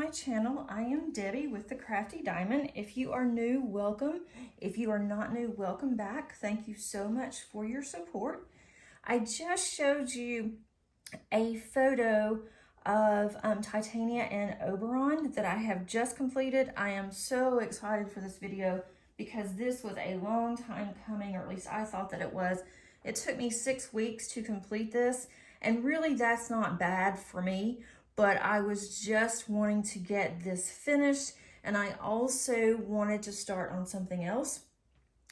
my channel. I am Debbie with the Crafty Diamond. If you are new, welcome. If you are not new, welcome back. Thank you so much for your support. I just showed you a photo of Titania and Oberon that I have just completed. I am so excited for this video because this was a long time coming, or at least I thought that it was. It took me 6 weeks to complete this, and really that's not bad for me, but I was just wanting to get this finished, and I also wanted to start on something else.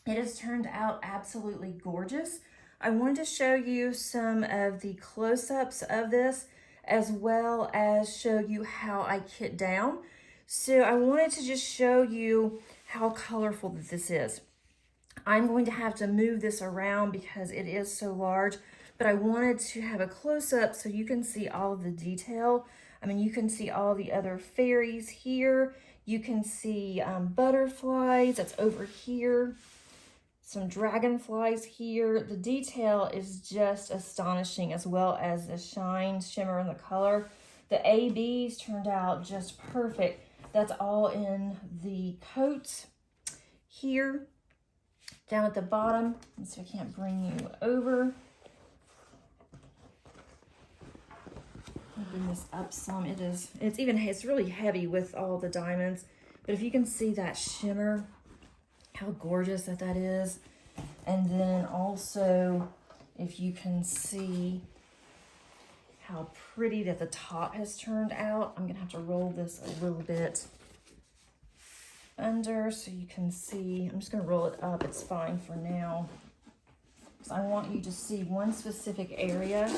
It has turned out absolutely gorgeous. I wanted to show you some of the close-ups of this, as well as show you how I kit down. So I wanted to just show you how colorful this is. I'm going to have to move this around because it is so large, but I wanted to have a close-up so you can see all of the detail. I mean, you can see all the other fairies here. You can see butterflies, that's over here. Some dragonflies here. The detail is just astonishing, as well as the shine, shimmer, and the color. The ABs turned out just perfect. That's all in the coats here. Down at the bottom, let's see if I can't bring you over. Bring this up some. It's really heavy with all the diamonds, but if you can see that shimmer, how gorgeous that is. And then also, if you can see how pretty that the top has turned out. I'm gonna have to roll this a little bit under so you can see. I'm just gonna roll it up, it's fine for now. So I want you to see one specific area.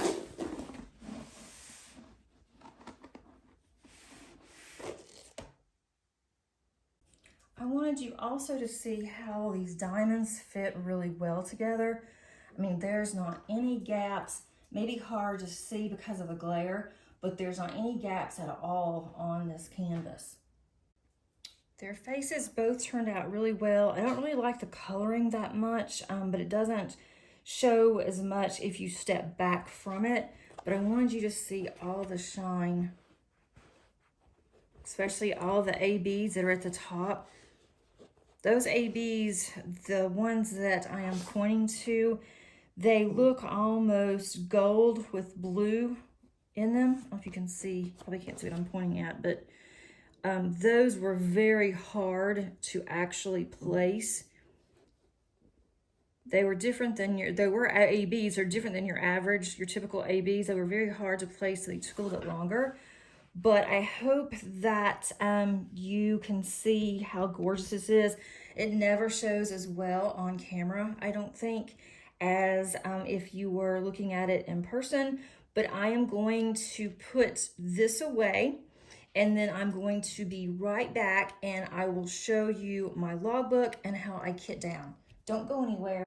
I wanted you also to see how these diamonds fit really well together. I mean, there's not any gaps, maybe hard to see because of the glare, but there's not any gaps at all on this canvas. Their faces both turned out really well. I don't really like the coloring that much, but it doesn't show as much if you step back from it. But I wanted you to see all the shine, especially all the ABs that are at the top. Those ABs, the ones that I am pointing to, they look almost gold with blue in them. I don't know if you can see, probably can't see what I'm pointing at, but those were very hard to actually place. They were different than ABs, are different than your average, your typical ABs. They were very hard to place, so they took a little bit longer. But I hope that you can see how gorgeous this is. It never shows as well on camera, I don't think, as if you were looking at it in person. But I am going to put this away, and then I'm going to be right back, and I will show you my logbook and how I kit down. Don't go anywhere.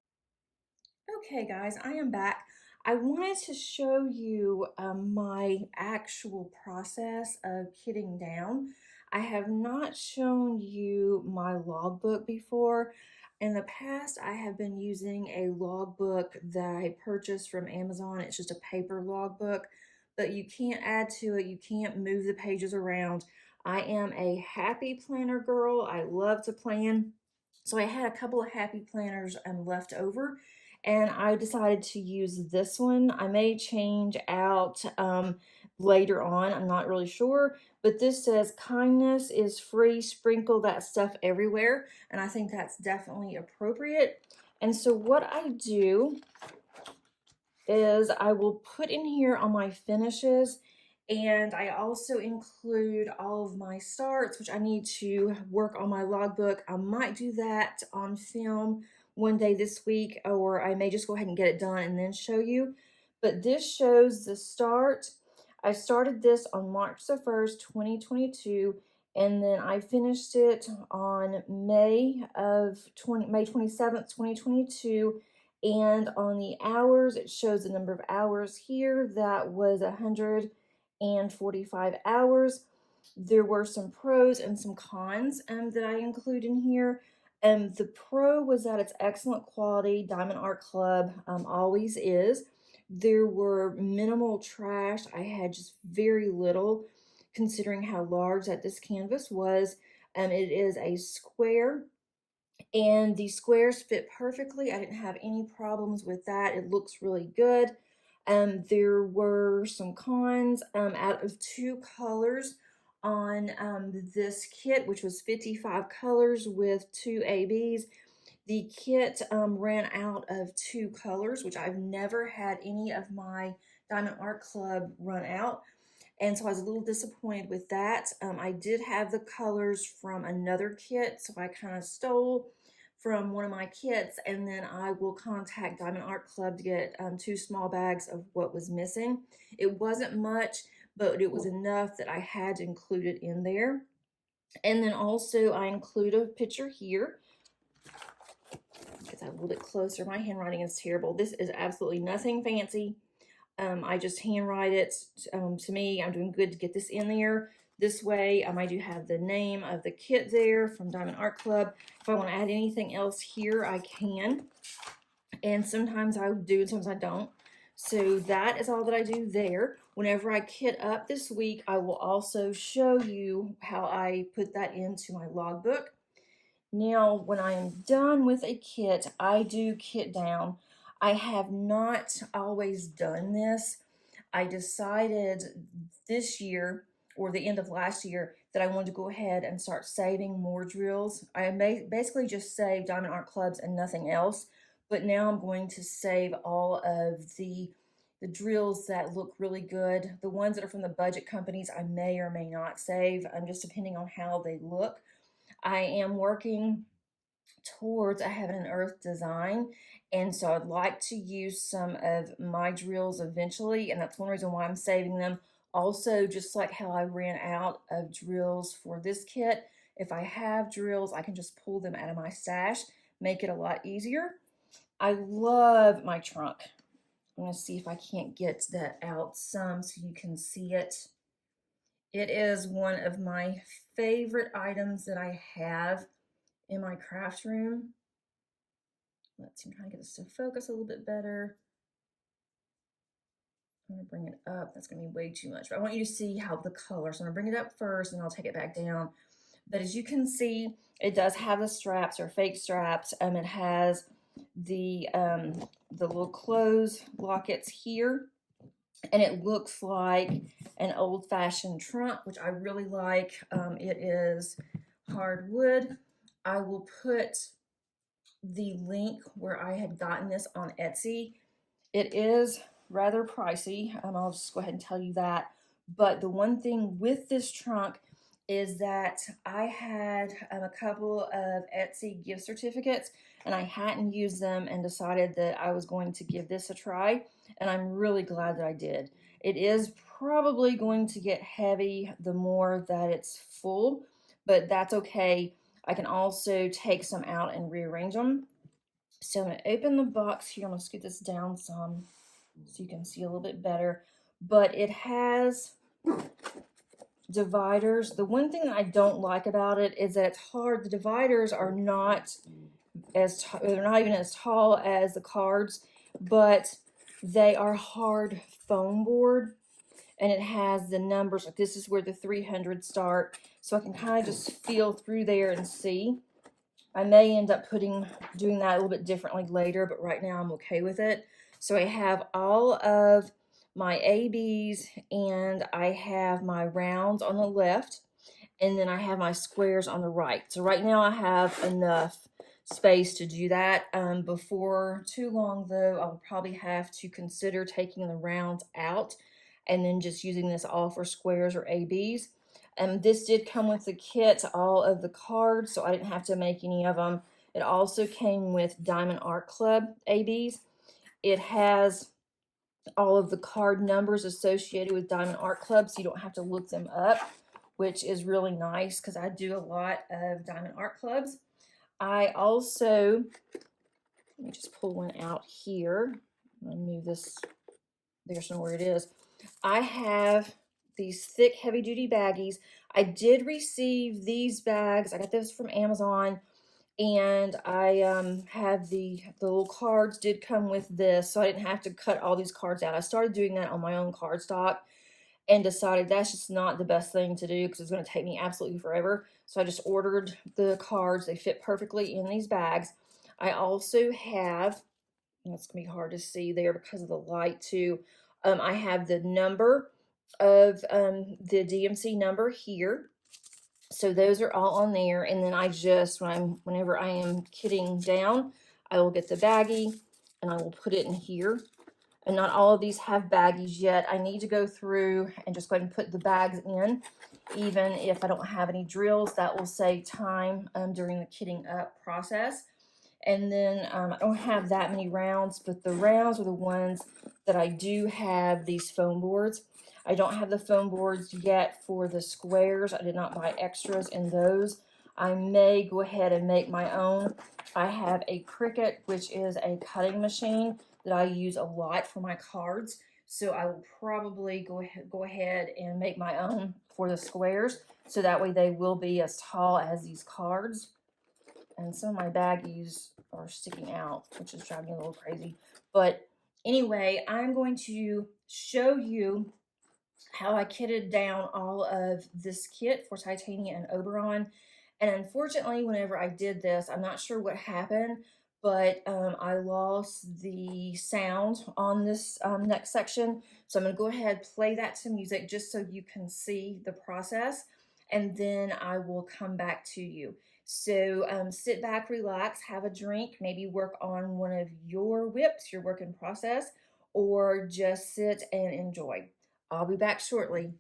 Okay, guys, I am back. I wanted to show you my actual process of kitting down. I have not shown you my logbook before. In the past, I have been using a logbook that I purchased from Amazon. It's just a paper logbook, but you can't add to it. You can't move the pages around. I am a happy planner girl. I love to plan. So I had a couple of happy planners left over, and I decided to use this one. I may change out later on, I'm not really sure, but this says kindness is free, sprinkle that stuff everywhere, and I think that's definitely appropriate. And so what I do is I will put in here on my finishes, and I also include all of my starts, which I need to work on my logbook. I might do that on film one day this week, or I may just go ahead and get it done and then show you. But this shows the start. I started this on March the 1st, 2022, and then I finished it on May 27th, 2022. And on the hours, it shows the number of hours here. That was 145 hours. There were some pros and some cons that I include in here. The pro was that it's excellent quality. Diamond Art Club always is. There were minimal trash. I had just very little. considering how large that this canvas was. It is a square, and the squares fit perfectly. I didn't have any problems with that. It looks really good. There were some cons out of 2 colors on this kit, which was 55 colors with 2 ABs. The kit ran out of 2 colors, which I've never had any of my Diamond Art Club run out. And so I was a little disappointed with that. I did have the colors from another kit, so I kind of stole from one of my kits, and then I will contact Diamond Art Club to get 2 small bags of what was missing. It wasn't much, but it was enough that I had to include it in there. And then also I include a picture here. Get that a little bit closer. My handwriting is terrible. This is absolutely nothing fancy. I just handwrite it. To me, I'm doing good to get this in there. This way, I do have the name of the kit there from Diamond Art Club. If I want to add anything else here, I can. And sometimes I do, and sometimes I don't. So that is all that I do there. Whenever I kit up this week, I will also show you how I put that into my logbook. Now, when I am done with a kit, I do kit down. I have not always done this. I decided this year, or the end of last year, that I wanted to go ahead and start saving more drills. I basically just saved Diamond Art Clubs and nothing else, but now I'm going to save all of the drills that look really good. The ones that are from the budget companies, I may or may not save, just depending on how they look. I am working towards having an earth design, and so I'd like to use some of my drills eventually, and that's one reason why I'm saving them. Also, just like how I ran out of drills for this kit, if I have drills, I can just pull them out of my stash, make it a lot easier. I love my trunk. I'm going to see if I can't get that out some so you can see it. It is one of my favorite items that I have in my craft room. Let's see, I'm trying to get this to focus a little bit better. I'm going to bring it up. That's going to be way too much. But I want you to see how the color. So I'm going to bring it up first, and I'll take it back down. But as you can see, it does have the straps, or fake straps. It has the little clothes lockets here, and it looks like an old-fashioned trunk, which I really like. It is hardwood. I will put the link where I had gotten this on Etsy. It is rather pricey. I'll just go ahead and tell you that. But the one thing with this trunk is that I had a couple of Etsy gift certificates, and I hadn't used them, and decided that I was going to give this a try, and I'm really glad that I did. It is probably going to get heavy the more that it's full, but that's okay. I can also take some out and rearrange them. So I'm going to open the box here. I'm going to scoot this down some so you can see a little bit better. But it has dividers. The one thing that I don't like about it is that it's hard. The dividers are not they're not even as tall as the cards, but they are hard foam board, and it has the numbers. Like, this is where the 300 start, so I can kind of just feel through there and see. I may end up doing that a little bit differently later, but right now I'm okay with it. So I have all of my ABs, and I have my rounds on the left, and then I have my squares on the right. So right now I have enough space to do that. Before too long, though, I'll probably have to consider taking the rounds out and then just using this all for squares or ABs. This did come with the kit, all of the cards, so I didn't have to make any of them. It also came with Diamond Art Club ABs. It has all of the card numbers associated with Diamond Art Club, so you don't have to look them up, which is really nice because I do a lot of Diamond Art Clubs. I also, let me just pull one out here. Let me move this there so where it is. I have these thick, heavy-duty baggies. I did receive these bags. I got this from Amazon, and I have the little cards did come with this, so I didn't have to cut all these cards out. I started doing that on my own cardstock, and decided that's just not the best thing to do because it's going to take me absolutely forever. So I just ordered the cards. They fit perfectly in these bags. I also have, it's going to be hard to see there because of the light too. I have the number of the DMC number here. So those are all on there. And then I just, whenever I am kitting down, I will get the baggie and I will put it in here. And not all of these have baggies yet. I need to go through and just go ahead and put the bags in. Even if I don't have any drills, that will save time during the kitting up process. And then I don't have that many rounds, but the rounds are the ones that I do have these foam boards. I don't have the foam boards yet for the squares. I did not buy extras in those. I may go ahead and make my own. I have a Cricut, which is a cutting machine that I use a lot for my cards. So I will probably go ahead and make my own for the squares. So that way they will be as tall as these cards. And some of my baggies are sticking out, which is driving me a little crazy. But anyway, I'm going to show you how I kitted down all of this kit for Titania and Oberon. And unfortunately, whenever I did this, I'm not sure what happened, but I lost the sound on this next section. So I'm going to go ahead, play that to music just so you can see the process, and then I will come back to you. So sit back, relax, have a drink, maybe work on one of your whips, your work in process, or just sit and enjoy. I'll be back shortly.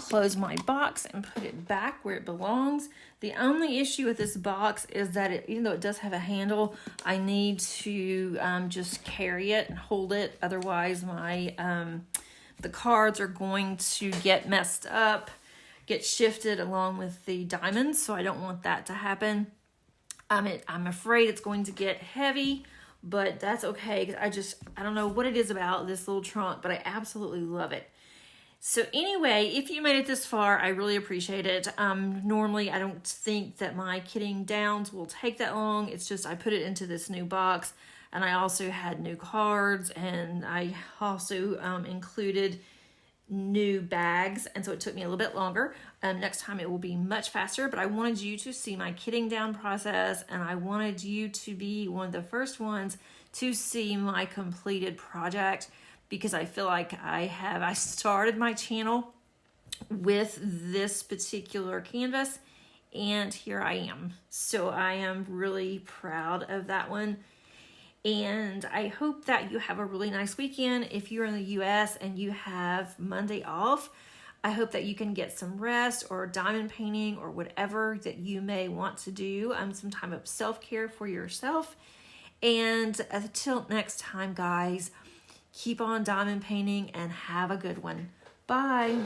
close my box and put it back where it belongs. The only issue with this box is that even though it does have a handle, I need to just carry it and hold it. Otherwise, my the cards are going to get messed up, get shifted along with the diamonds. So I don't want that to happen. I'm afraid it's going to get heavy, but that's okay, because I don't know what it is about this little trunk, but I absolutely love it. So anyway, if you made it this far, I really appreciate it. Normally, I don't think that my kitting downs will take that long. It's just I put it into this new box, and I also had new cards, and I also included new bags, and so it took me a little bit longer. Next time it will be much faster, but I wanted you to see my kitting down process, and I wanted you to be one of the first ones to see my completed project, because I feel like I started my channel with this particular canvas, and here I am. So I am really proud of that one. And I hope that you have a really nice weekend. If you're in the US and you have Monday off, I hope that you can get some rest or diamond painting or whatever that you may want to do, some time of self-care for yourself. And until next time, guys, keep on diamond painting and have a good one. Bye.